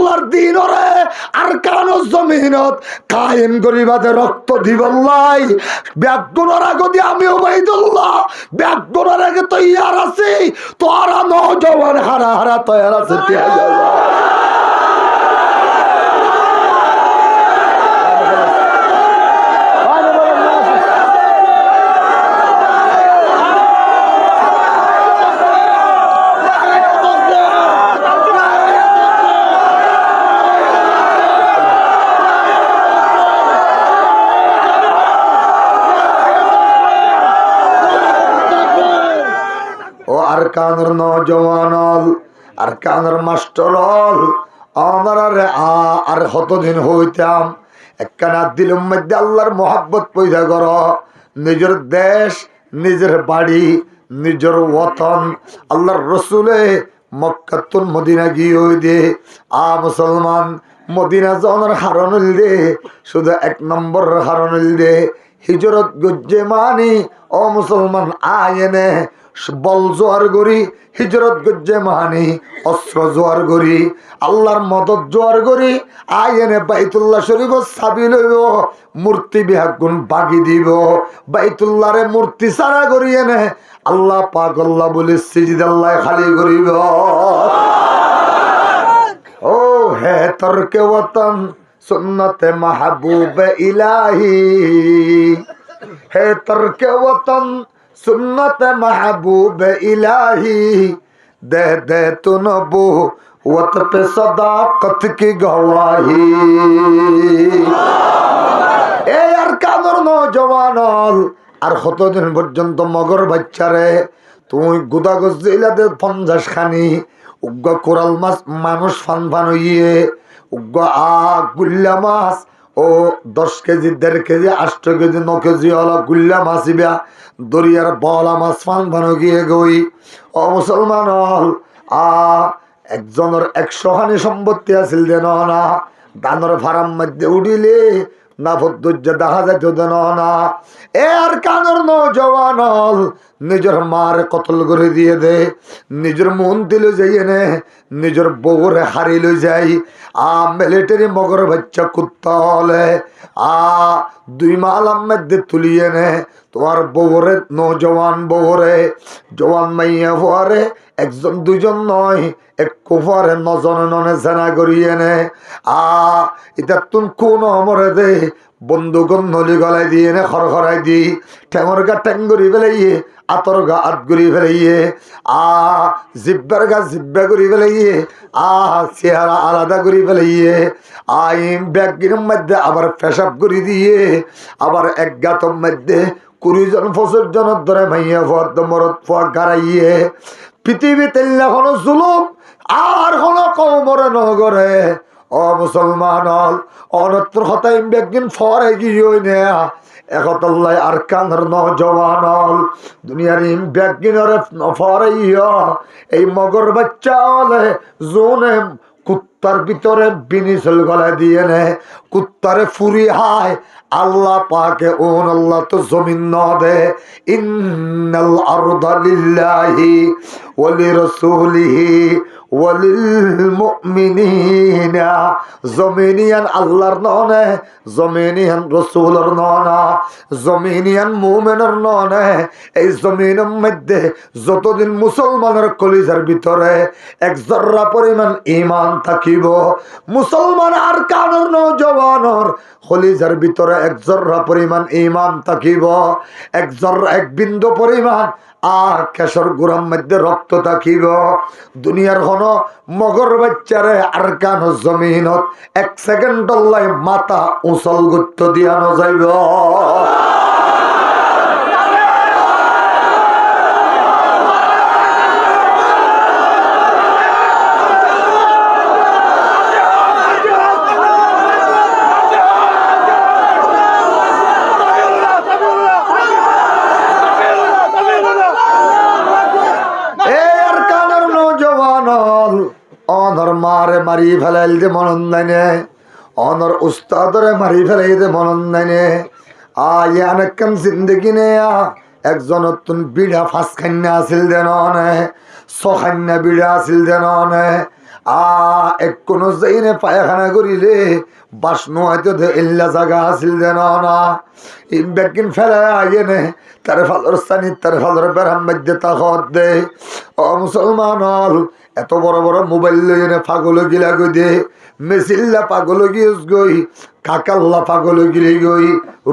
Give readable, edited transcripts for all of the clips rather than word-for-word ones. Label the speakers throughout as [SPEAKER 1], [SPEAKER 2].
[SPEAKER 1] আল্লাহর দিন ওরে আর কান জমিনত কায়েম করিবাতে রক্ত দিবল্লাই ব্যাগুণর আগে আমি ওবাইদুল্লাহ ব্যাগুণর আগে তৈয়ার আছি তোরা নওজওয়ান হারা হারা তৈয়ার আছে কানের নজওয়ানল আর কানের মাস্টরল আমারে আর কতদিন হইতাম একখানা দিলের মধ্যে আল্লাহর মহব্বত পয়দা কর নিজের দেশ নিজের বাড়ি নিজের ওতন আল্লাহর রসুলে মক্কাতুল মদিনা গিয়ে হই দে মুসলমান মদিনা জনের হারনিল দে শুধু এক নম্বর হারনিল দে হিজরত গজ্জে মানি ও মুসলমান আয়নে বল জোয়ার গরি হিজরত গজ্জে মানি অস্ত্র জোয়ার গরি আল্লাহর মদত জোয়ার গরি আইনে বাইতুল্লাহ শরীফ সাবি লইব মূর্তি বিহাগুন বাগি দিব বাইতুল্লাহরে মূর্তি সারা করি এনে আল্লাহ পাক আল্লাহ বলে সিজদাল্লাহ খালি করিব ও হে তরকে ওতন সুন্নতে মাহবুব ইলাহি হে তরকে ওতন सुन्नत महबूब इलाही दे दे तू नबू वत पे सदाकत की गवाही ए यार कादर नौजवानल আর কতদিন পর্যন্ত মগর বাচ্চারে তুই গুদা গজিলা দে 50 খানি উগ্গ কোরাল মাছ মানুষ ফান ফান হইয়ে উগ্গ গুল্লা মাছ ও 10 কেজি 1.5 কেজি 8 কেজি 9 কেজি হলো গুল্লা মাছ ইবা দরিয়ার বলা মাছ ফান ফান গিয়ে গই ও মুসলমান একজনের 100 খানি সম্পত্তি আছিল দেন না দানর ফার্ম মধ্যে উঠিলে না ভদ্রজ্য দেখা যায় দেন না এর কানর নওজওয়ান নিজের মার কতল করে দিয়ে দে নিজের মন দিল যাইয়ে নে নিজের বউরে হারি লই যাই মিলিটারি মগর বাচ্চা কুত্তা হলে 2 মালার মধ্যে তুলিয়ে নে তোমার বউরে নওজওয়ান বউরে জওয়ান মাইয়া ফুয়ারে একজন দুজন নয় এক কুফারে নজনে ননে জানা করিয়ে নে এটা তুন কোন মরে দে বন্ধুগণ নলি গলায় দিয়ে নে খড়খড়াই দি ঠেঙর গা ঠ্যাং করি ফেলাইয়ে আতর গা আত করি ফেলাইয়ে জিব্বার গা জিব্বা করি ফেলাইয়ে চেহারা আলাদা করি ফেলাইয়ে ব্যাগির মধ্যে আবার পেশাব করি দিয়ে আবার এক গাতর মধ্যে 20 জন 25 জনের ধরে মাইয়া ফদ মরদ ফোয়া গাড়াইয়ে পৃথিবীতে এখনো জুলুম আর কোনো কমরে নগরে ও মুসলমান অনত্র হতাই একদিন ফরে গিয়ে নেয়া একতল্লাই আর কানের নওজওয়ান দুনিয়ার ব্যাগিনরে ফরাইয়া এই মগর বাচ্চা হলে জোনে কুত্তার ভিতরে বিনিসল গলায় দিয়ে নে কুত্তারে ফুরি হায় আল্লাহ পাকে ওন আল্লাহ তো জমিন ন দে ইন্নাল আরদা লিল্লাহি ওয়া লিরাসূলিহি ওয়া লিল মুমিনিনা জমিনিয়ান আল্লাহর ননে জমিনিয়ান রাসূলের ননা জমিনিয়ান মুমিনের ননে এই জমিনের মধ্যে যতদিন মুসলমানের কলিজার ভিতরে এক জর্রা পরিমাণ ঈমান থাকিব মুসলমান আর কানের নওজওয়ানের কলিজার ভিতরে এক জর্রা পরিমাণ ঈমান থাকিব এক বিন্দু পরিমাণ কেশর গুড়ার মধ্যে রক্ত থাকিব দুনিয়ার হন মগর বাচ্চারে আর কান জমিনত 1 সেকেন্ড মাথা উচল গুত্ত দিয়া নযাইব অনর মারে মারি ফেলাইল দে মনন নাইনে অনর উস্তাদরে মারি ফেলাই দে মনন নাইনে অনেকক্ষণ জিন্দগি নে একজন নতুন বিড়া ফাঁস খান্না আসিল দেন ছখান্না বিড়া আসিল দেন এক কোন যাইনে পায়খানা করিলে বাসনো হয়তো এল্লা জায়গা আসিল যেন না ব্যাগিন ফেলা আইনে তার ফালর স্থানি তার ফালর বেড়ার মধ্যে তাকত দে ও মুসলমান হল এত বড় বড় মোবাইল লইনে পাগল গিলা গই দে মেসিল্লা পাগল গিয়ে গই কাকাল্লা পাগল গিরে গই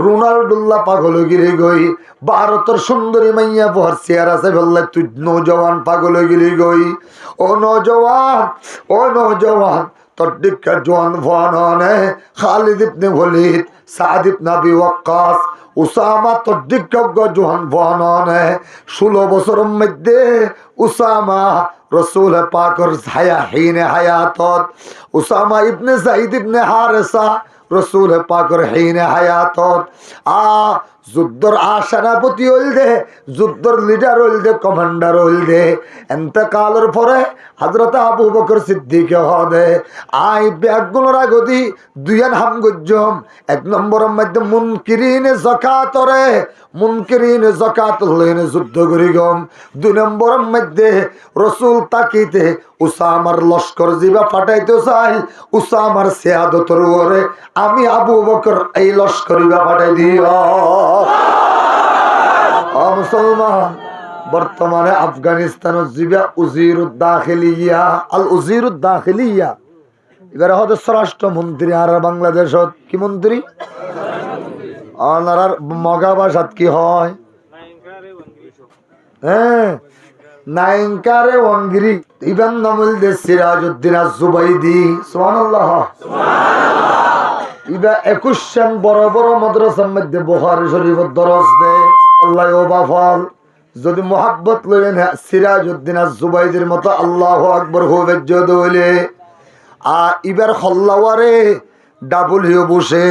[SPEAKER 1] রোনাল্ডোল্লা পাগল গিরে গই ভারতের সুন্দরী মাইয়া বহর চেয়ার আছে বললে তুই নৌজওয়ান পাগল গিরে গই ও নৌজওয়ান তোর দিকটা জোয়ান ভান খালিদ ইবনে ওয়ালিদ সাদ ইবনে আবি ওয়াক্কাস উসামা তোর দিকজ্ঞ জোয়ান ভান 16 বছরের মধ্যে উসামা রসুল পাকর ছায়া হিনে হায়াতত উসামা ইবনে যায়েদ ইবনে হারেসা রসুল পাকর হিনে হায়াতত যুদ্ধর সেনাপতি হইল দে যুদ্ধর লিডার হইল দে কমান্ডার হইল দে এতেকালের পরে হযরত আবু বকর সিদ্দিক হদে আই ব্যাগুলোর আগদি দুইয়ান হাম গজ্জম 1 নম্বরের মধ্যে মুনকিরিনে যাকাতরে মুনকিরিনে যাকাত লইনে যুদ্ধ করি গম 2 নম্বরের মধ্যে রাসূল তাকিতে উসামার লস্কর জিবা ফাটাইতে চাই উসামার সিয়াদতর ওরে আমি আবু বকর এই লস্করিবা ফাটাই দিও মুসলমান বর্তমানে আফগানিস্তানের জিবা উজিরুদ দাখিলিয়া আল উজিরুদ দাখিলিয়া এবারে হয়তো স্বরাষ্ট্রমন্ত্রী আর বাংলাদেশত কি মন্ত্রী আর মগা ভাষাত কি হয় হ্যাঁ নাইনকারে ওয়াঙ্গিরি ইবান নামুল দে সিরাজউদ্দিন আজ-জুবাইদি সুবহানাল্লাহ ইবা 21 জন বড় বড় মাদ্রাসার মধ্যে বুখারী শরীফের দরস দেয় আল্লাহ ও বাফাল যদি মোহাব্বত লইন সিরাজউদ্দিন আজ-জুবাইদির মতো আল্লাহু আকবার হবে যদি হইলে ইবার খল্লাওয়ারে ডাবলিউ বসে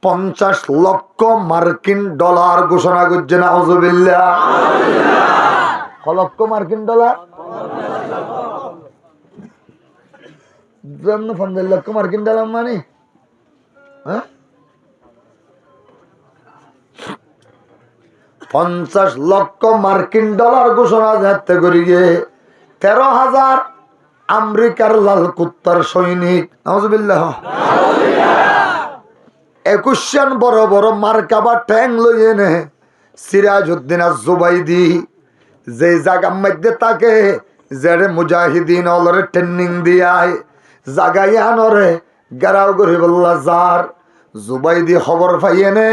[SPEAKER 1] 50 লক্ষ মার্কিন ডলার ঘোষণা করছে না আউযুবিল্লাহ লক্ষ মার্কিন ডলার 50 লক্ষ মার্কিন ডলার মানে হ্যাঁ 50 লক্ষ মার্কিন ডলার ঘোষণা যাতে করি গে 13,000 আমেরিকার লাল কুত্তার সৈনিক নাউজুবিল্লাহ 21 জন বড় বড় মার্কাবা ট্যাং লইয়ে নে সিরাজউদ্দিন আজ-জুবাইদি যে জায়গার মধ্যে তাকে যারে মুজাহিদিন অলরে ট্রেনিং দিয়ায় জাগাই আনরে গারাও করে বললা যার জুবাইদি খবর পাইয়ে নে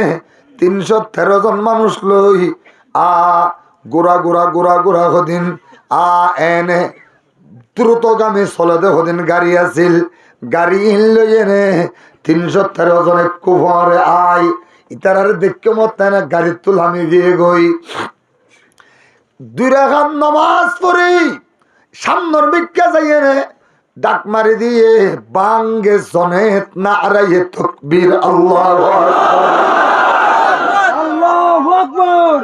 [SPEAKER 1] 313 জন মানুষ লই গোড়া গোড়া গোড়া গোড়া হদিন এনে দ্রুতগামী চলতে হদিন গাড়ি আছিল গাড়ি লইয়ে নে 313 জনে কুফরে আয় ইতারারে দেখকে মত না গাড়ি তুল আমি গিয়ে গই 2 রাকাত নামাজ পড়ি সামনের বিক্কা যাইয়ে নে ডাক মারি দিয়ে বাঙ্গে জনেত না আরাইয়ে তাকবীর আল্লাহু আকবার আল্লাহু আকবার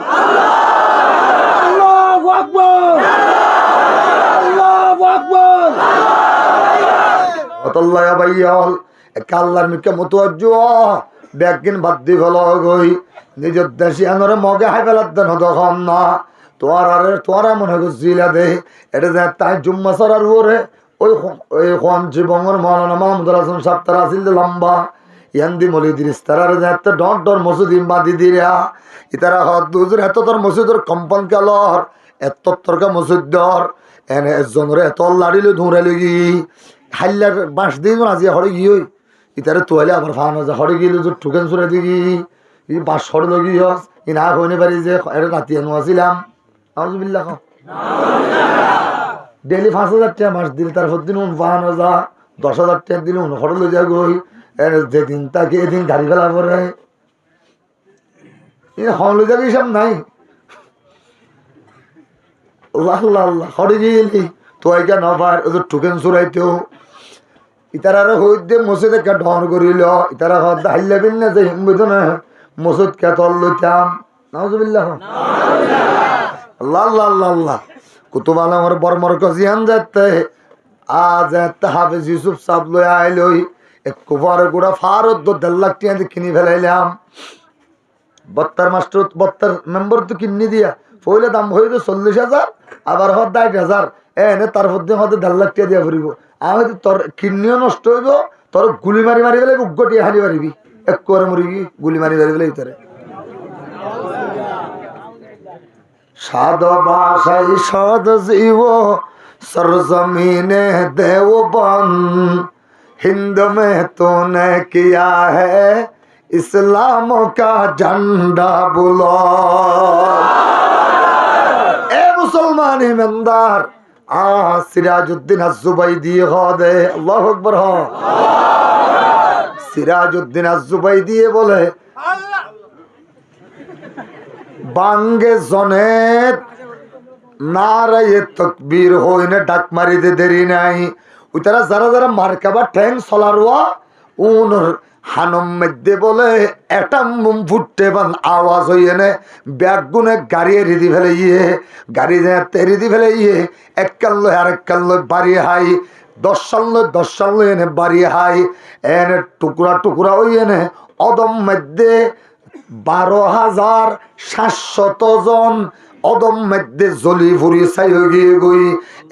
[SPEAKER 1] আল্লাহু আকবার আল্লাহু আকবার আল্লাহ ইয়া ভাইয়াল কাল্লার মিকে মুতওয়াজ্জু ব্যাগিন বাদ দি ভালো গই নিজের দেশি আনরে মগে হাই ফেলার দেন তখন না তোরা মনে করছিলা দে এটা যে তাই জুম্মা সরার ওরে ওই খোয়াঞ্চি বঙ্গর মৌলানা মাহমুদুল হাসান সাহেব তারা আসিল লম্বা ইয়ান্দি মলিদির তারা যে ডর ডর মসুদি বাদি দিরা ইতারা হত দুজুর এত তোর মসজিদের কম্পন কালর এত তরকা মসজিদর এনে একজনরে এত লাড়িলে ধুঁড়াইলে গি হাইলার বাঁশ দিয়ে আজি হরে গিয়ে ইতারে তোয়ালে আবার ফান যা হরে গিয়ে ঠুকেন চুরে দিগি ই বাঁশ হরে লগি হস ই না হইনে পারি যে রাতি এনো আসিলাম আউযুবিল্লাহ ডেলি 5,000 টাকা মাস দিল তারপর দিন ফান যা 10,000 টাকা দিল হরে লই যা গই যেদিন তাকে এদিন গাড়ি ফেলা পরে হন লই যাবি সব নাই আল্লাহ আল্লাহ হরে গিয়েলি তোয়াইকা নবার ওদের ঠুকেন চুরাইতেও ইতারা হইতে মসজিদে কে ঢন করিল ইতারা হদ হাইলাবিন না যে হিমবিত না মসজিদ কে তল লইতাম নাউজুবিল্লাহ আল্লাহ আল্লাহ আল্লাহ আল্লাহ কুতুব আলমের বর্মর কজিয়ান যাতে আজ হাফেজ ইউসুফ সাহেব লই আইলই এক কুফারে গুড়া ফারত 1.5 লাখ টাকা কিনি ফেলাইলাম 72 মাস্টার 72 মেম্বার তো কিনি দিয়া পয়লা দাম হইতো 40,000 আবার হদ 60,000 এনে তারপর দিয়ে হদ 1.5 লাখ টাকা দিয়া ফুরিব আমি তো তোর কিডনিও নষ্ট হইব, তোর গুলি মারি মারি গেলে উগ্গটি হারি মারিবি, এক করে মরিবি গুলি মারি মারি গেলে ভিতরে। সাদ বাসাই সাদ জীব सरजमीने देवबंद हिंद में तूने किया है इस्लाम का झंडा बुलंद। ए मुसलमान ईमानदार सिराजुद्दीन अज़्ज़ुबैदी दे अल्लाहु अकबर हो। सिराजुद्दीन अज़्ज़ुबैदी बोले बांगे जनेत नाराये तकबीर हो इन्हें डाक मारी दे देरी नहीं उतरा जरा जरा मारकाबा ठैंग सलारवा उन हानम मध्य बोले एटम मुम फुट्टे बन आवाज हो ये ने बैगुने गाड़ी रिदी भले ये गाड़ी ने तेरी दी भले ये एक कल्लो बारी हाई दस साल ये ने बारी हाई एने टुकड़ा टुकड़ा हो ये ने अदम मध्य 12,700 জন অদম মধ্যে জলি ফুরি চাই গিয়ে গই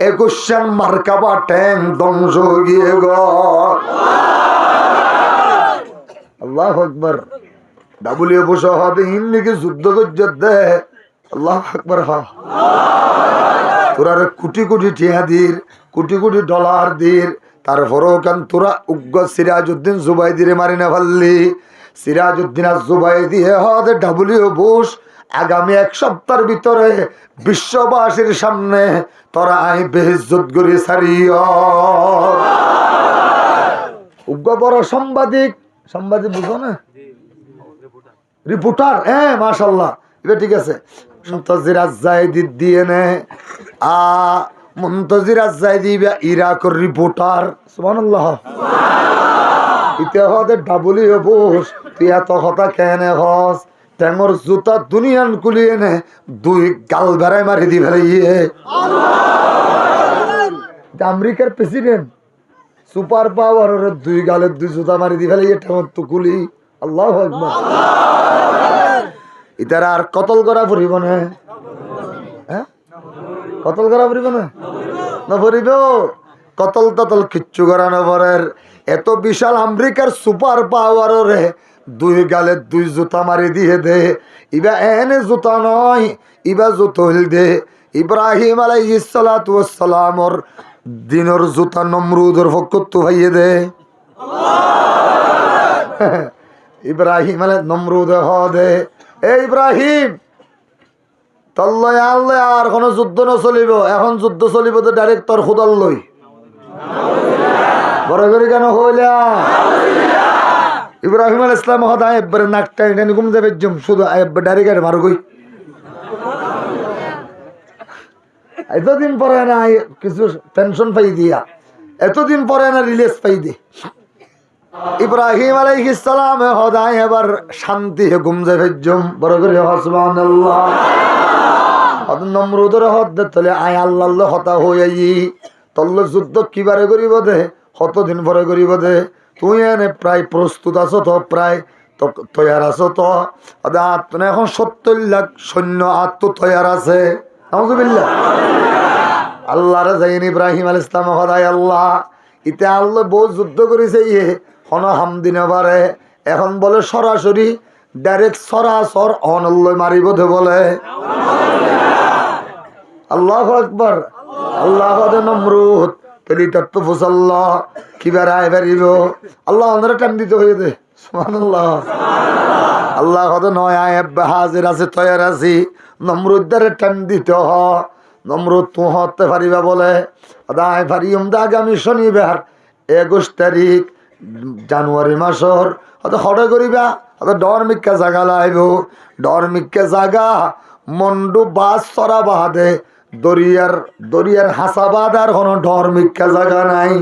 [SPEAKER 1] 21 মার্কাবা ট্যাং ধ্বংস গিয়ে গ। আল্লাহু আকবার। ডাবলিউ বুশ হাতে ইন্নিকে যুদ্ধ করতে আল্লাহু আকবার। হা তোরা কোটি কোটি টিয়া দির কোটি কোটি ডলার দির তারপরও কান তোরা উগ্র সিরাজউদ্দিন জুবাইদিরে মারি না ফেললি। সিরাজউদ্দিন আয-যুবাইদি হাতে ডাবলিউ বুশ আগামী এক সপ্তাহের ভিতরে বিশ্ববাসীর সামনে তোরা আই বেইজ্জত করে ছাড়িও। উগ্র বড় সাংবাদিক বুঝো না রিপোর্টার মাশাআল্লাহ এটা ঠিক আছে। মুনতাজির আয-যায়েদি দিয়ে নে মুনতাজির আয-যায়েদি ইরাকের রিপোর্টার সুবহানাল্লাহ। ইতিহাসে ডাবলিউ বুশ তুই এত কথা কেন হস ট্যাঙর জুতা দুনিয়ান কুলিয়ে নে 2 গাল বেড়ায় মারি দি ফেলে। আমেরিকার প্রেসিডেন্ট সুপার পাওয়ার 2 গালের 2 জুতা মারি দি ফেলে ট্যাঙর তো কুলি। আল্লাহু আকবার। ইতারা আর কতল করা পড়িব না কতল করা পড়িব না পড়িব কতল ততল কিচ্ছু করা না পরের এত বিশাল আমেরিকার সুপার পাওয়ারে 2 গালে 2 জুতা মারি দিয়ে দে। ইবা এনে জুতা নয় ইবা জুতো হইল দে ইব্রাহিম আলাইহিস সালাতু ওয়াস সালামর দিনের জুতা নমরুদের ফকত ভাইয়ে দে। ইব্রাহিম আলাইহিস নমরুদ হ দে এ ইব্রাহিম তল্লয় আল্লাহ আর কোন যুদ্ধ না চলিব এখন যুদ্ধ চলিব তো ডাইরেক্ট তোর খুদাল লই বড় করে কেন হইলা। ইব্রাহিম আলাইহিস সালাম হদায় একবার নাক টাইনে ঘুম যাবে জম শুধু ডাইরেক্ট মারো গই। এতদিন পরে না কিছু পেনশন পাই দিয়া এতদিন পরে না রিলিজ পাই দি। ইব্রাহিম আলাইহিস সালাম হদায় এবার শান্তি ঘুম যাবে জম বড় করে সুবহানাল্লাহ। আদ নমরুদের হদ তলে আয় আল্লাহ হতা হইয়াই তল্ল যুদ্ধ কিবারে করিব দে কতদিন পরে করিব দে তুই এনে প্রায় প্রস্তুত আছো তো প্রায় তৈয়ার আছো তো এখন 70 লাখ সৈন্য আত্ম তৈয়ার আছে। নাউযুবিল্লাহ। আল্লাহরে যাইন ইব্রাহিম আলাইহিস সালাম হদায় আল্লাহ ইতে আল্লাহ বহু যুদ্ধ করেছে ইয়ে হন হামদিন পারে এখন বলে সরাসরি ডাইরেক্ট সরাসর অনল্লয় মারিব দে বলে। আল্লাহু আকবার। আল্লাহ নমরুদ তেলিটাত্ত ফুসাল্লাহ কিবার আয় বেরিব আল্লাহ ওনারা টাইম দিতে হয়ে দে সুবহানাল্লাহ। আল্লাহ কত নয় আয় হাজির আছে তৈয়ার আছি নমরুদ্দারে টাইম দিতে হ নমরুদ তু হতে পারিবা বলে আদায় পারিম দা আগামী শনিবার 21 তারিখ জানুয়ারি মাসর অত হঠাৎ করিবা অত ডর মিক্কা জাগা লাইব ডর মিক্কা জাগা মন্ডু বাস সরা বাদে দরিয়ার হাসাবাদ আর কোনো ডর মিক্কা জায়গা নাই।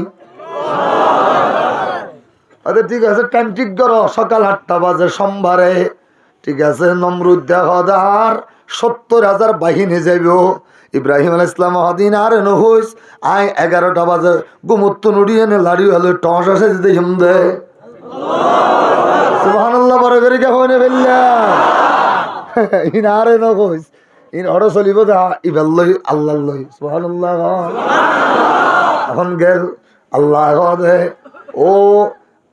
[SPEAKER 1] আচ্ছা ঠিক আছে টাইম ঠিক করো সকাল 8টা বাজে সোমবারে ঠিক আছে। নমরুদ দেখার 70,000 বাহিনী যাইব। ইব্রাহিম আলাইহিস সালাম হদিন আর নহইস আয় 11টা বাজে গুমুত্ত নুড়িয়ে নে লাড়ি হলো টস আসে দিতে হিমদে সুবহানাল্লাহ। বড় করে কে হইনে ফেললা ইনারে নহইস ইন অর চলিব দা ইবাল্লাহ আল্লাহ সুবহানাল্লাহ। এখন গেল আল্লাহ কদে ও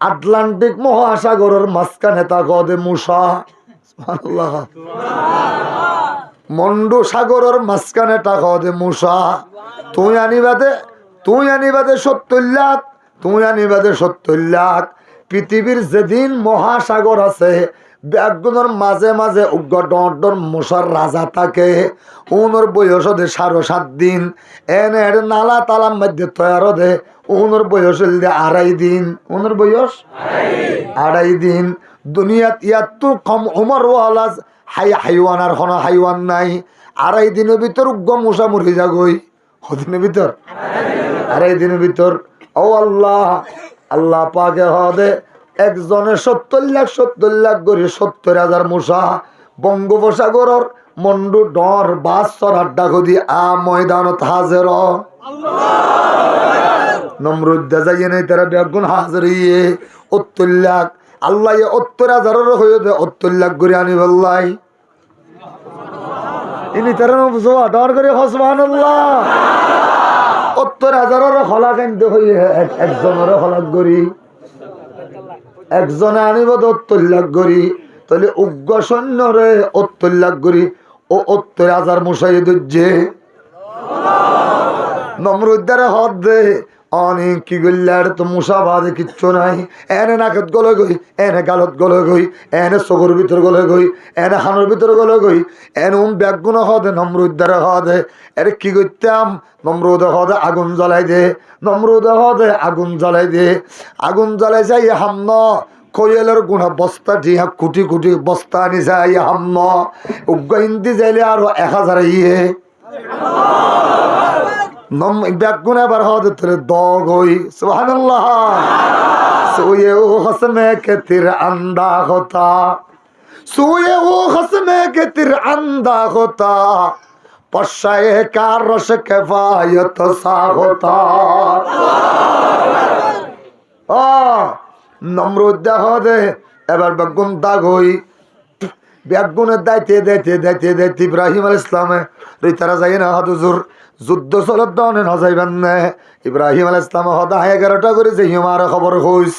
[SPEAKER 1] আটলান্টিক মহাসাগরের মাঝখানে তা কদে মূসা, সুবহানাল্লাহ, মন্ডু সাগরের মাঝখানে তা কদে মূসা, তুই আনিবাদে 70 লাখ, তুই আনিবাদে 70 লাখ। পৃথিবীর যেদিন মহাসাগর আছে ব্যাগুনের মাঝে মাঝে উগ্র ডর মশার রাজা থাকে। উনোর বয়স দে 7.5 দিন। এনে নালা তালার মধ্যে তৈরি দে উনোর বয়স দে 2.5 দিন। উনোর বয়স 2.5 দিন। দুনিয়াত ইয়াতো কম উমর ওয়ালা হাইওয়ান আর কোনো হাইওয়ান নাই। 2.5 দিনের ভিতর উগ্র মশা মরি যাগই। দিনের ভিতর 2.5 দিনের ভিতর। ও আল্লাহ, আল্লাহ পাকে হদে একজনে 70 লাখ করে 70,000 মশা বঙ্গোপসাগরের মন্ডু ডর বাস চরার ডাকদি ময়দানত হাজের। নমরুদ্দা যাইয়ে নেই তারা বেগুন হাজির 70 লাখ। আল্লাহ 70,000 হয়ে দে 70 লাখ করে আনি বললাই ইনি তারা ডর করে সুবহানাল্লাহ। 70,000 হলা কেন্দ্র হয়ে একজনের হলাক গড়ি, একজনে আনিব 70 লাখ গড়ি। তাহলে উগ্র সৈন্য রে 70 লাখ গড়ি ও 70,000 মশাই দুজে নমরুদ্দারে হদ দে অনেক কি গল্লার তো মশা বাদে কিচ্ছু নাই। এনে নাকত গলে গই, এনে গালত গলে গই, এনে চকুর ভিতর গলে গই, এনে হানোর ভিতর গলে গই, এনে ব্যাগুন হদে নমরুদ্দারে হদে। এর কি করতাম? নমরুদ হদে আগুন জ্বলাই দে, নমরুদ হদে আগুন জ্বলাই দে। আগুন জ্বলাই যাই হামন কোয়েলের গুণা বস্তা টিহা কুটি কুটি বস্তা আনি যাই হামন উগ্র হিন্দি যাইলে আরো 1000 ব্যাগুন এবার হদে তোরে দগ হই সুবহানাল্লাহ। সোয়ে ও হসমে কে তীর আন্দা হতা, সোয়ে ও হসমে কে তীর আন্দা হতা, পশায়ে কার রস কেফায়ত সা হতা। নমরুদ হদে এবার বেগুন দাগ হই। বেগুনের দাইতে দাইতে দাইতে দাইতে ইব্রাহিম আলাইহিস সালামে রিতারা যাই না হাদুজুর যুদ্ধ চলত দনে না যাইবেন না। ইব্রাহিম আলাইহিস সালাম হদা 11টা করে যে হিমার খবর হইস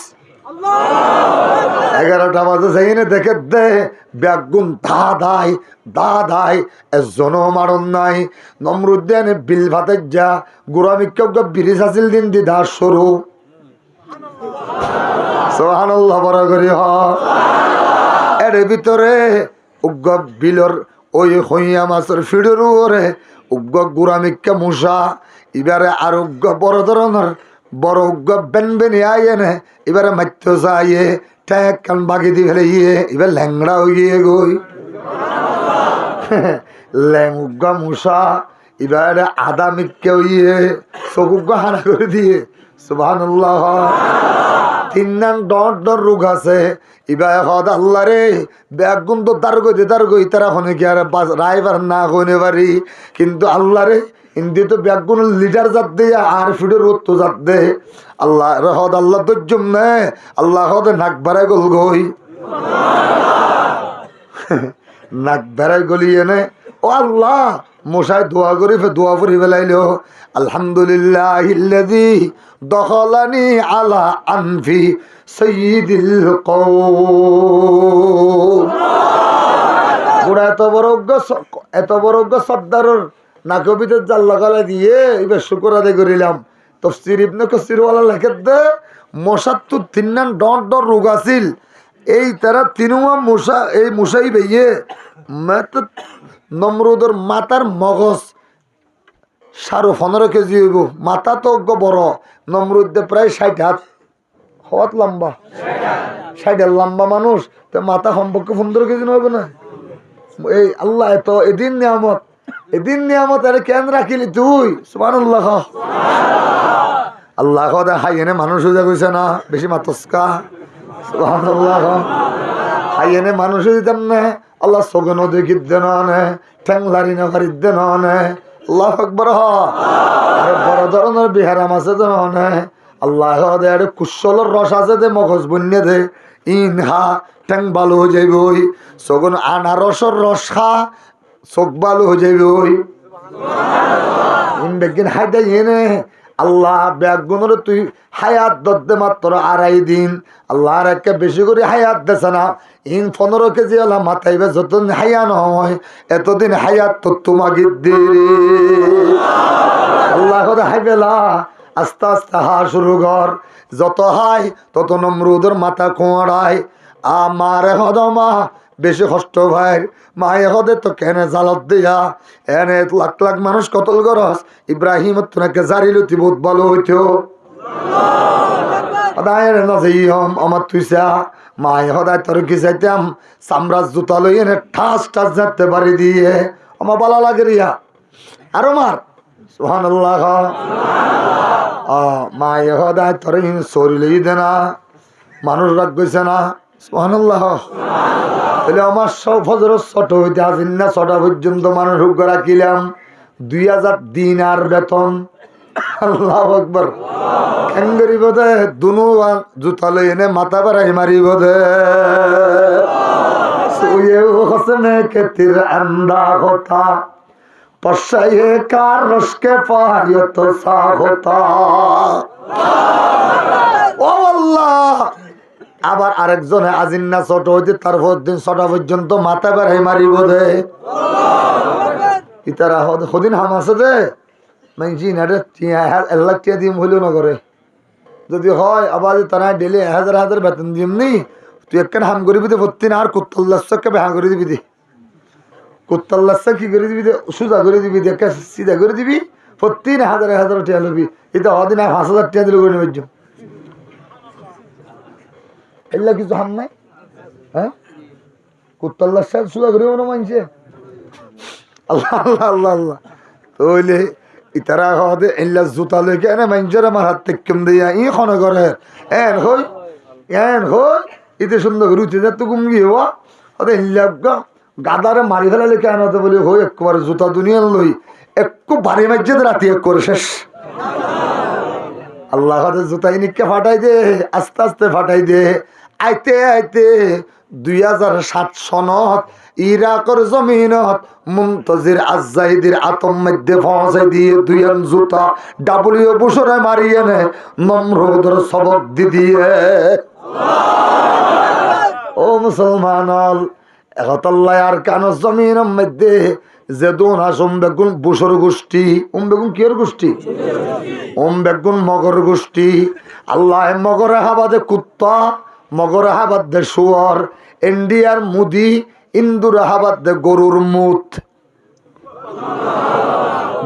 [SPEAKER 1] 11টা বাজে যাই না দেখে দে বেগুন দাদাই এজনও মারণ নাই। নমরুদ্দিন বিল ভাতে যা গুরামিক ব্রিজ আছিল দিন দিদা সরু সুবহানাল্লাহ বড় করি হ। এর ভিতরে উগ্র বিলর ওই হইয়া মাছের ফিডের ওরে উগ্র গুরামিকা মশা। এবারে আর উগ্র বড় ধরনের বড় উগ্র বেনবেনি আইয়ে এবারে মাত্য যাইয়ে ঠেক কান বাগি দি ফেলে এবার ল্যাংড়া হয়ে গই ল্যাং উগ্র মশা। এবারে আদা মিক্কে চোখ উগ্র হানা করে দিয়ে সুবহানাল্লাহ। 3 নাম ডর রোগ আছে। ইবা হদ আল্লাহ রে বেগুন তো তার গই তারা হনে কি আর রাইবার না হইনে পারি। কিন্তু আল্লাহ রে হিন্দি তো বেগুন লিডার জাত দে আর ফিডের তো জাত দে। আল্লাহ হদ আল্লাহ দজ্জম নে আল্লাহ হদ নাক বাড়াই গল গই নাক বেড়াই গলিয়ে নে। ও আল্লাহ মশাই দোয়া করি ফেলাইলো আলহামদুলিল্লাহিল্লাযী দখলানি আলা আনফি সাইয়্যিদিল কওম। পুরা এত বড় সর্দারের নাকবিতে জাল লাগালে দিয়ে এবার শুকর আদায় করিলাম। তাফসীর ইবনে কাসীর ওয়ালা লেখে দে মশার তো 3 নাম ডর রোগ আছিল। এই তারা 3 মশা এই মশাই বেয়ে নমরুদের মাথার মগজ 15.5 কেজি হইব। মাথা তো বড়। নমরুদে প্রায় 60 হাত হওয়াত লম্বা, 60 লম্বা মানুষ তো মাথা সম্পর্কে 15 কেজি হবে না। এই আল্লাহ এত এদিন নিয়ামত আরে কেন রাখিলি তুই সুবহানাল্লাহ। আল্লাহ হাই এনে মানুষ হয়ে গেছে না বেশি মাতস্কা সুবহানাল্লাহ। হাই এনে মানুষ দিতাম না আল্লাহ সগন দেখি দেন ঠ্যাংলারি না বাড়ি দেন আল্লাহ আকবার। আর বড় ধরনের বিহারাম আছে দেন আল্লাহ কুশলের রস আছে দে মগজ বন্যে দে ইনহা ঠ্যাং ভালো হয়ে যাইব। সগুন আনারসর রস খা চোখ ভালো হয়ে যাইব। ইন বেগিন হাই দেয় এনে আল্লাহ ব্যাগুণের তুই হায়াত দদ্দে মাত্র 2.5 দিন আল্লাহ আর একে বেশি করে হায়াত দেছে না 15 কেজি আল্লাহ মাথাইবে যতদিন হায়া নয় এতদিন হায়াত তো তোমাকে দিরে আল্লাহ কথা হাইবেলা আস্তে আস্তে হা শুরু কর যত হাই তত নমরুদের মাথা কোঁড়ায় আমার হদমা বেশি কষ্ট ভাই মায়ে হদে তো কেনে জালত দিয়া এনে লাখ লাখ মানুষ কতল গরস ইব্রাহিম তোনাকে জারি লতি বহুত ভালো হইতো আমার তুইসা মায়ে হদায় তোর কি চাইতাম সামরাজ জুতা লই এনে ঠাস ঠাস যাতে পারি দিয়ে আমার ভালো লাগে রিয়া আরো মার সুবহানাল্লাহ মায়ে হদায় তোর শরীরেই দে না মানুষ রাগ গেছে না সুবহানাল্লাহ তাহলে আমার সব ফজর ছোট হইতে আসেন না 6টা পর্যন্ত মানুষ হুক রাখিলাম 2000 দিনার বেতন আল্লাহু আকবার কেঙ্গরি বোধে দুনু জুতা লই এনে মাথা বাড়াই মারি বোধে সুয়ে হোসনে কে তীর আন্দা হতা পশায়ে কার রসকে পারিও তো সা হতা ও আল্লাহ আবার আরেকজনে আজিন্না ছোট হইতে তারপর দিন 6টা পর্যন্ত মাথা বাড়াই মারি বোধে ইতারা হদিন হাম আছে দে মাইজি নারে 1 লাখ টাকা দিম হইলেও না করে যদি হয় আবার তারা ডেলি 1000 বেতন দিম নি তুই একখান হাম করিবি দে ভর্তি না আর কুত্তাল্লাসকে বেহা করে দিবি দে কুত্তাল্লাসা কি করে দিবি দে সুজা করে দিবি দে সিধা করে দিবি ভর্তি না 1000 টাকা লবি এটা হদিন 5000 টাকা দিলে করে নেব এগুলা কিছু হাম নাই হ্যাঁ কুত্তাল্লাসা সুজা করিব না মানছে আল্লাহ আল্লাহ আল্লাহ আল্লাহ তাহলে ইতারা হদে এল্লা জুতা লইকে এনে মাইনজের আমার হাত তেকম দিয়া ই খনে করে এন হই ইতে সুন্দর রুচি যা তো গুমগি হওয়া হদে এল্লা গাদারে মারি ফেলা লেখে আনাতে বলি হই একবারে জুতা দুনিয়া লই একটু ভারী মাইজে রাতে এক করে শেষ আল্লাহ হদে জুতা ইনিকে ফাটাই দে আস্তে আস্তে ফাটাই দে আইতে আইতে 2007 সনত ইরাকর জমিনত মুনতাজির আজাইদির আতম মধ্যে পৌঁছাই দিয়ে 2 জুতা ডাবলিউ বুশরে মারিয়ে নে নমরুদের সবক দিয়ে ও মুসলমান একতাল্লাহ আর কান জমিনের মধ্যে যে দোন আসম বেগুন বুশর গোষ্ঠী বেগুন কিয়র গোষ্ঠী বেগুন মগর গোষ্ঠী আল্লাহ মগরে হাবাদে কুত্তা মগরে হাবাদে শুয়ার ইন্ডিয়ার মুদি ইন্দুর হাবাদ দে গরুর মুত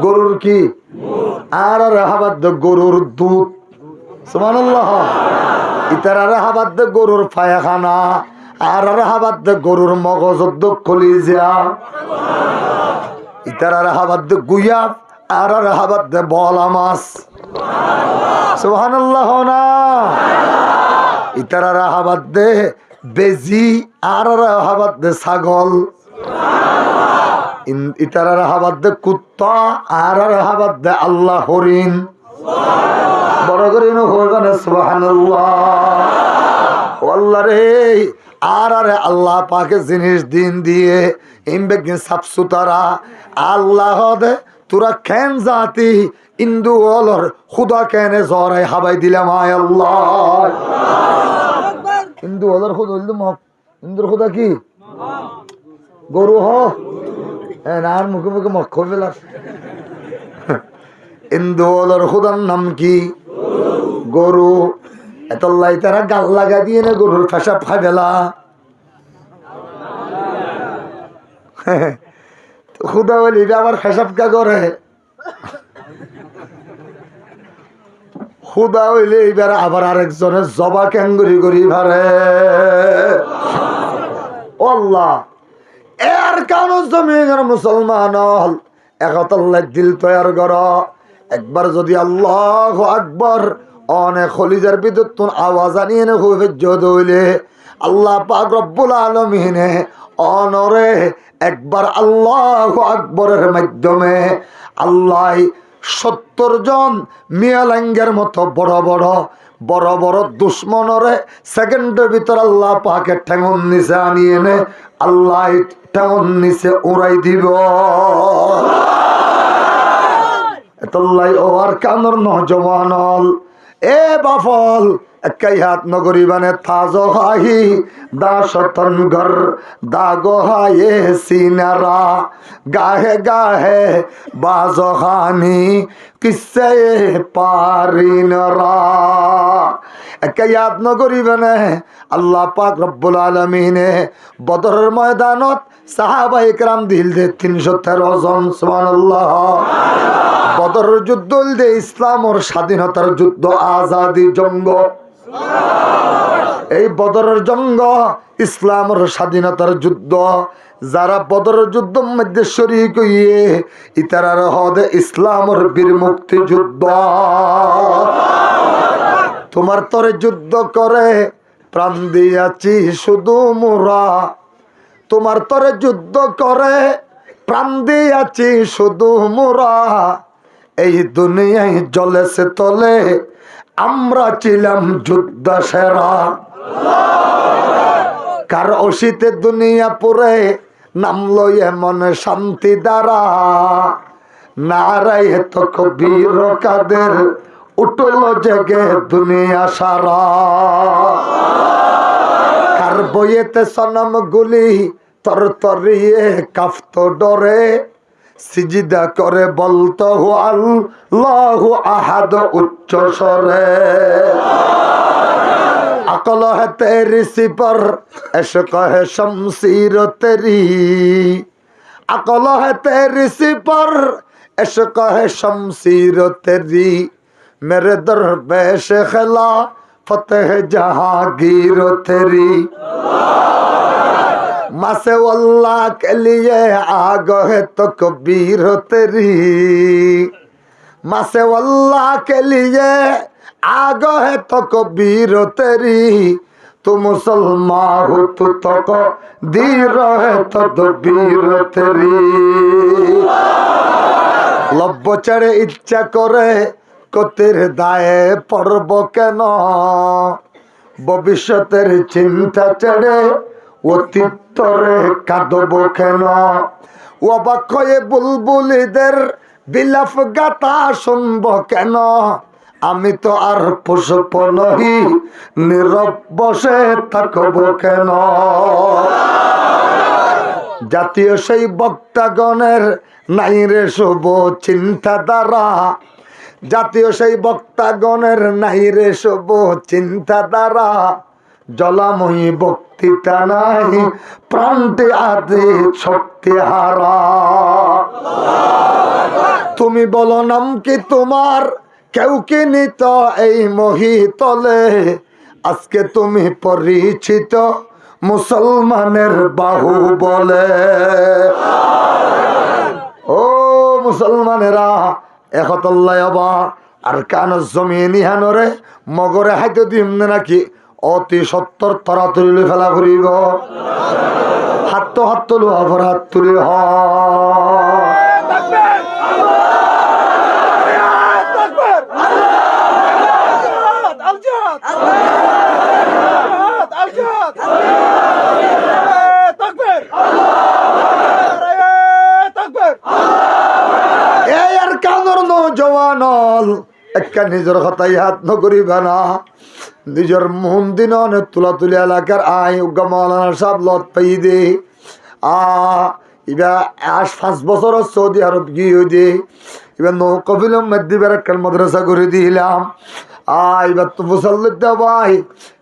[SPEAKER 1] গরুর কি আর হাবাদ দে গরুর দুধ সুবহানাল্লাহ ইতার হাবাদ দে গরুর পায়খানা আর হাবাদ দে গরুর মগজ কলিজা ইতার হাবাদ দে গুয়া আর হাবাদ দে বলা মাছ সুবহানাল্লাহ না ইতার হাবাদ দে বেজি আর হাবাদ দে ছাগল ইতার হাবাদ দে কুত্তা আর হাবাদ দে আল্লাহ হরিণ বড় করে সুবহানাল্লাহ আল্লাহ রে আর আল্লাহ পাকে জিনিস দিন দিয়ে ইমবেগিন সাফ সুতারা আল্লাহ দে তোরা কেন জাতি ইন্দু অলর খুদা কেনে জরাই হাবাই দিলাম আয় আল্লাহ হিন্দু ওদের খুদ হইল মক হিন্দুর খুদা কি গরু আর মুখে মুখে মক ফেলা হিন্দু ওদের খুদার নাম কি গরু এতলাই তারা গাল লাগা দিয়ে না গরুর ফেসা ফাইবেলা খুদা বলি আবার ফেসাব কা করে খুদা হইলে এইবার আবার আরেকজনের জবা ক্যাঙ্গুরি করি ভারে আল্লাহ এর কারণ জমিনের মুসলমান একতাল্লাহ দিল তৈয়ার কর একবার যদি আল্লাহ আকবর অনেক খলিজার বিদ্যুৎ আওয়াজ আনিয়ে নে খুব ইজ্জত হইলে আল্লাহ পাক রব্বুল আলামিনে অনরে একবার আল্লাহ আকবরের মাধ্যমে আল্লাহ 70 জন মিয়ালাঙ্গের মতো বড় বড় দুশ্মনরে সেকেন্ডের ভিতর আল্লাহ পাকে ঠেঙন নিচে আনিয়ে নে আল্লাহ ঠেঙন নিচে উড়াই দিব এতলাই ও আর কানর নজওয়ান এ বাফল একাই হাত নগরী বানে তাজ হাহি দাসতন ঘর দাগো হায়ে সিনারা গাহে গাহে বাজহানি কিসে পারিনরা একাই হাত নগরী বানে আল্লাহ পাক রব্বুল আলামিনে বদরের ময়দানত সাহাবা ইকরাম দিল দে 313 জন সুবহানাল্লাহ বদরের যুদ্ধ দে ইসলামের স্বাধীনতার যুদ্ধ আজাদি জঙ্গ এই বদরের জঙ্গ ইসলামের স্বাধীনতার যুদ্ধ যারা বদরের যুদ্ধের মধ্যে শরীক হইয়ে ইতারার হদে ইসলামের বীর মুক্তি যুদ্ধ তোমার তরে যুদ্ধ করে প্রাণ দিয়াছি শুধু মোরা তোমার তরে যুদ্ধ করে প্রাণ দিয়াছি শুধু মোরা এই দুনিয়ায় জ্বলেছে তলে আমরা ছিলাম যুদ্ধ সেরা কার অশীতে দুনিয়া পুরে নামলো এমন শান্তি দ্বারা নারায় তো কবির কাদের উঠল জেগে দুনিয়া সারা কার বইয়েতে সনম গুলি তর তরিয়ে কাফত ডরে সিজিদা করে বলতো আল্লাহু আহাদ উচ্চ স্বরে আকল है तेरी सिपर इश्क है शमशीर तेरी अकल है तेरी सिपर इश्क है शमशीर तेरी मेरे दरवेश खिला फतेह जहांगीर तेरी मासे अल्लाह के लिए आग है तो कबीर तेरी मासे अल्लाह के लिए आग है तो कबीर तेरी तू मुसलमान हो तो कबीर है तो दबीर तेरी लब्ब चढ़े इच्छा करे কতের দায়ে পড়ব কেন ভবিষ্যতের চিন্তা ছেড়ে অতীতরে কাঁদব কেন অবাক হয়ে বুলবুলিদের বিলাপ গাথা শুনব কেন আমি তো আর পুষ্প নহি নীরব বসে থাকব কেন জাতীয় সেই বক্তাগণের নাই রে শুভ চিন্তাধারা জাতীয় সেই বক্তাগণের নাই রে শুভ চিন্তাধারা জলাময়ী বক্তৃতা নাই প্রান্তে আদি শক্তি হারা তুমি বলো নাম কি তোমার কেউ কি নিত এই মহিতলে আজকে তুমি পরিচিত মুসলমানের বাহু বলে ও মুসলমানেরা একতল্লায় অবা আর কান জমিন ইহানরে মগরে হাইতে দিম নাকি অতি সত্তর তরাতরি ফেলা ফুরিব হাত তুলো আবার হাত তুলি হ জওয়ানল একটা নিজের কথাই হাত নকরিবে না নিজের মন দিন তুলা তুলি এলাকার আই উগা মৌলানা সাহেব লত পাই দে এবার 5 বছর সৌদি আরব গিয়ে দে এবার নৌকবিল মধ্যেবার একটা মাদ্রাসা করে দিলাম এবার তো মুসল্লিদ ভাই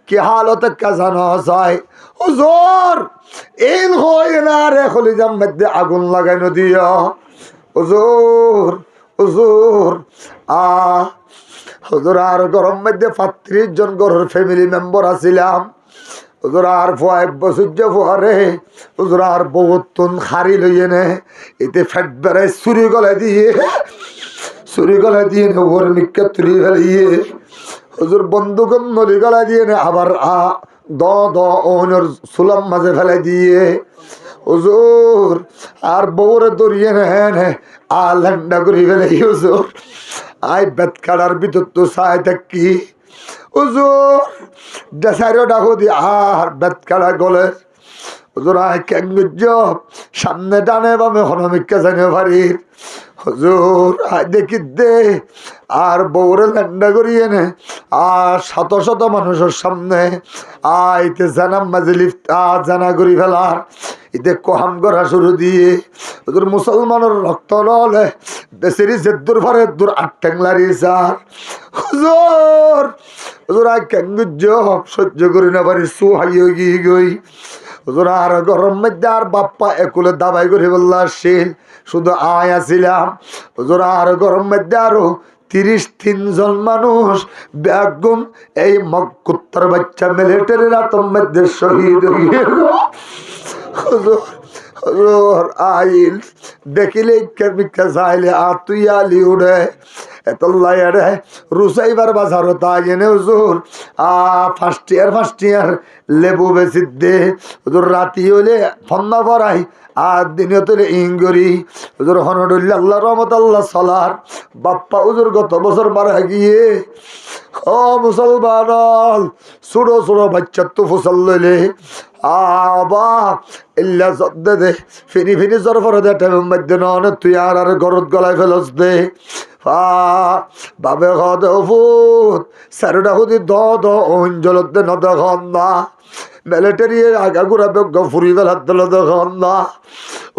[SPEAKER 1] কি হালত কাজানো যায় হুজুর এই হয় না রে খলিজাম মধ্যে আগুন লাগাইনো দিও হুজুর হুজুর হুজুর আর গরম মধ্যে 35 জন ঘরের ফ্যামিলি মেম্বার আছিলাম হুজুর আর 5 বছর পরে হুজুর আর বহুত খারি লইয়ে নে এতে ফ্যাট বেড়ায় চুরি গলায় দিয়ে ওর নিকে তুলি ফেলিয়ে হুজুর বন্দুক নলি গলায় দিয়ে নে আবার ওনের সুলাম মাঝে ফেলাই দিয়ে হুজুর আর বউরে দরিয়ে নে আলান্ডা করি ফেলে হুজুর আই বেত কাটার ভিতর তো চাই থাকি হুজুর দেশারও ডাকো দি আর বেত কাটা গলে হুজুর আই কেঙ্গুজ সামনে ডানে বামে হনমিকা জানিয়ে পারি হুজুর দেখি দে আর বউরে ল্যান্ডা করিয়ে নে আর শত শত মানুষের সামনে আইতে জানাম মাজলিফ জানা করি ফেলার ইতে কহাম করা শুরু দিয়ে হুজুর মুসলমানের রক্ত নলে দেশেরই জেদ্দুর ভরে দূর আট ট্যাংলারি স্যার হুজুর হুজুর আই কেঙ্গুজ সহ্য করি না পারি সুহাই গিয়ে গই হুজুর আর গরম মধ্যে আর বাপ্পা একুলে দাবাই করে বললা আসছিল শুধু আয় আসিলাম হুজুর আর গরম মধ্যে আরো ৩৩ জন মানুষ বেগুন এই মক্কুত্তর বাচ্চা মিলিটারির আতঙ্ক মধ্যে শহীদ হয়ে গেল হুজুর হুজুর আইল দেখিলে কেমিকা চাইলে তুই আলি উড়ে এতল্লাই রে রুসাইবার বাজার তাই এনে হুজুর ফার্স্ট ইয়ার লেবু বেশি দে হুজুর রাতি হইলে ফন্না পড়াই আর দিনে তোলে ইঙ্গরি হুজুর হনডুল্লাহ আল্লাহ রহমত আল্লাহ সালার বাপ্পা হুজুর গত বছর মারা গিয়ে ও মুসলমান ছোড়ো ছোড়ো বাচ্চা তো ফসল লইলে আবা ইল্লা দে দে ফিনি ফিনি জ্বর পরে দে টাইমের মধ্যে নন তুই আর গরত গলায় ফেলস দে বাবে হদ ফুট স্যারটা হুদি দ অঞ্জলত দে ন দেখন না মিলিটারি আগাগুড়া বেগ ফুরি বেলার দিল দেখন না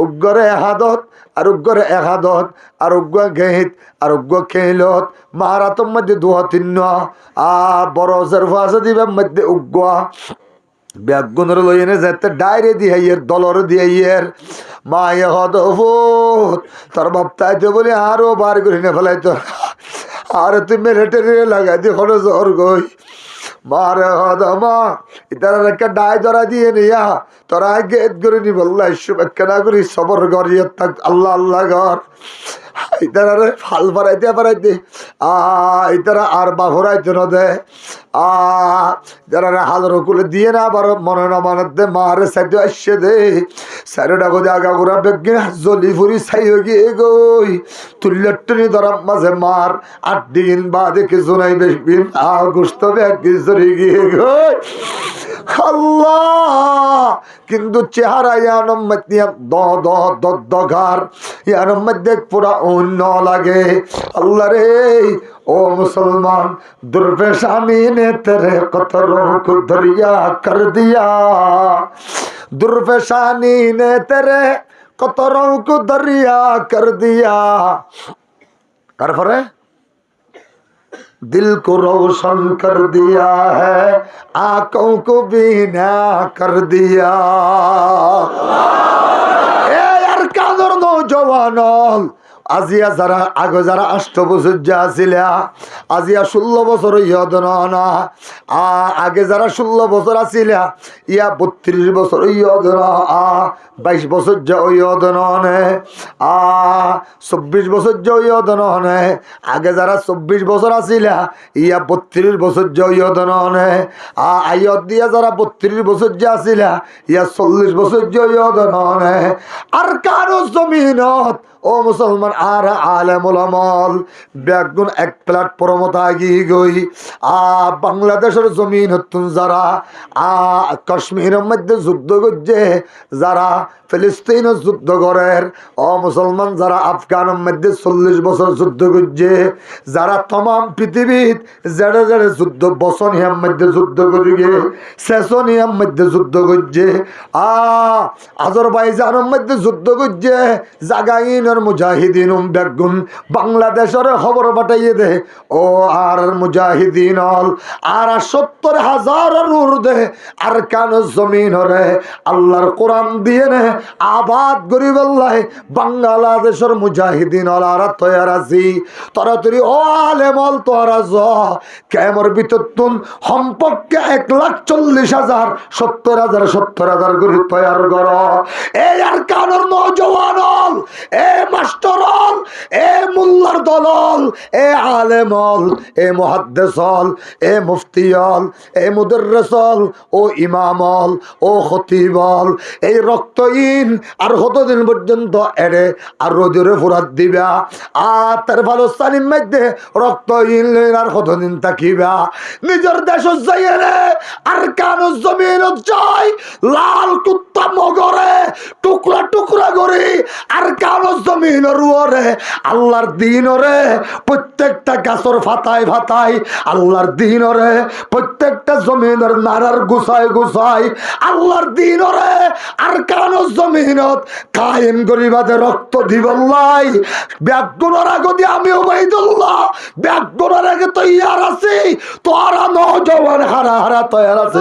[SPEAKER 1] উগ্গরে এহাদত আর উগ্গরে এহাদত আর উগ্গ গেহিত আর উগ্গ খেলত মাহারাতর মধ্যে দুয়া তিন্ন বড় আছে দিবে মধ্যে উগ্গা ব্যাগুনের লই এনে যেতে ডাইরে দিহাইয়ের দলর দিহাইয়ের মায়ে হদ তোর বাপ্তাইতে বলি আরো বার করে নে ফেলাইতো আর তুই মিলিটারি লাগাই দি হলো জ্বর গই মারে হদ মা ইতারা একটা ডাই ধরা দিয়ে নিয়া তোরা গেট করে নি বললা শুভেচ্ছা না করি সবর ঘর থাক আল্লাহ আল্লাহ ঘর ইতারা ফাল পারাইতে ইতারা আর বা ভরাইতে না দে যারা হাল রকুলে দিয়ে না আবার মনে না মনে দে মারে সাইড আসছে দে সাইডটা কোথায় আগা ঘোরা বেগিন জলি ফুরি সাই গিয়ে গই তুল্যটনি ধরাম মাঝে মার 8 দিন বাদে কিছু নাই বেশি গোস্ত ব্যাগ কিছু গিয়ে গই আল্লাহ কিন্তু চেহারা ইয়ানোর মধ্যে দঘার ইয়ানোর মধ্যে পুরা অন্য লাগে আল্লাহ রে ओ मुसलमान दुर्पेशानी ने तेरे कतरों को दरिया कर दिया दुर्पेशानी ने तेरे कतरों को दरिया कर दिया कर फरे दिल को रोशन कर दिया है आंखों को बीना कर दिया ए यार कादर नौजवानों আজিয়া যারা আগে যারা 8 বছর যা ছিলা আজিয়া 16 বছর ইয়দ না আগে যারা 16 বছর আছিলা ইয়া 32 বছর ইয়দ না 22 বছর যা ইয়দ না 24 বছর যা ইয়দ না আগে যারা 24 বছর আছিলা ইয়া 32 বছর যা ইয়দ না আয়দ দিয়া যারা 32 বছর যা আছিলা ইয়া 40 বছর যা ইয়দ না আর কারো জমিনত ও মুসলমান আর আলেমুল আমল বেগুন এক প্ল্যাটফর্মত আগিয়ে গই বাংলাদেশের জমিন হতুন যারা কাশ্মীরের মধ্যে যুদ্ধ করছে যারা ফিলিস্তিনের যুদ্ধ করের ও মুসলমান যারা আফগানের মধ্যে 40 বছর যুদ্ধ করছে যারা তমাম পৃথিবীর জেড়ে জেড়ে যুদ্ধ বসনিয়ার মধ্যে যুদ্ধ করিগে সেসনিয়ার মধ্যে যুদ্ধ করছে আজারবাইজানের মধ্যে যুদ্ধ করছে জাগাইন মুজাহিদিন বেগুন বাংলাদেশের খবর পাঠাইয়ে দে ও আর মুজাহিদিন আর 70,000 উর্ধে আর কান জমিন রে আল্লাহর কোরআন দিয়ে নে আবাদ গরিব আল্লাহ বাংলাদেশের মুজাহিদিন আর তৈয়ার আছি তরাতরি ও আলেমল তোরা জ কেমর ভিতর তুন সম্পর্কে 1,40,000 70,000 গরি তৈয়ার কর এই আর কানোর নওজওয়ান এ মাস্টারল এ মুল্লার দলল এ আলেমল এ মুহাদ্দিসল এ মুফতিয়ল এ মুদাররিসল ও ইমামল ও খতিবল এই রক্তহীন আর কতদিন পর্যন্ত এরে আর রোদরে ফুরাত দিবা আর তার ফালস্তানির মধ্যে রক্তহীন আর কতদিন থাকিবা নিজের দেশ যাইয়ে আর কানো জমিন যাই লাল কুত্তা মগরে টুকরা টুকরা করে আর কানো জমিনের ওরে আল্লাহর দিন ওরে প্রত্যেকটা গাছর ফাতায় ফাতায় আল্লাহর দিন ওরে প্রত্যেকটা জমিনের নারার গুছায় গুছায় আল্লাহর দিন ওরে আর কানো জমিনত কায়েম গরিবাদের রক্ত দিবল্লাই ব্যাগুণের আগে আমি ওবাইদুল্লাহ ব্যাগুণের আগে তৈয়ার আছি তোরা নজওয়ান হারা হারা তৈয়ার আছে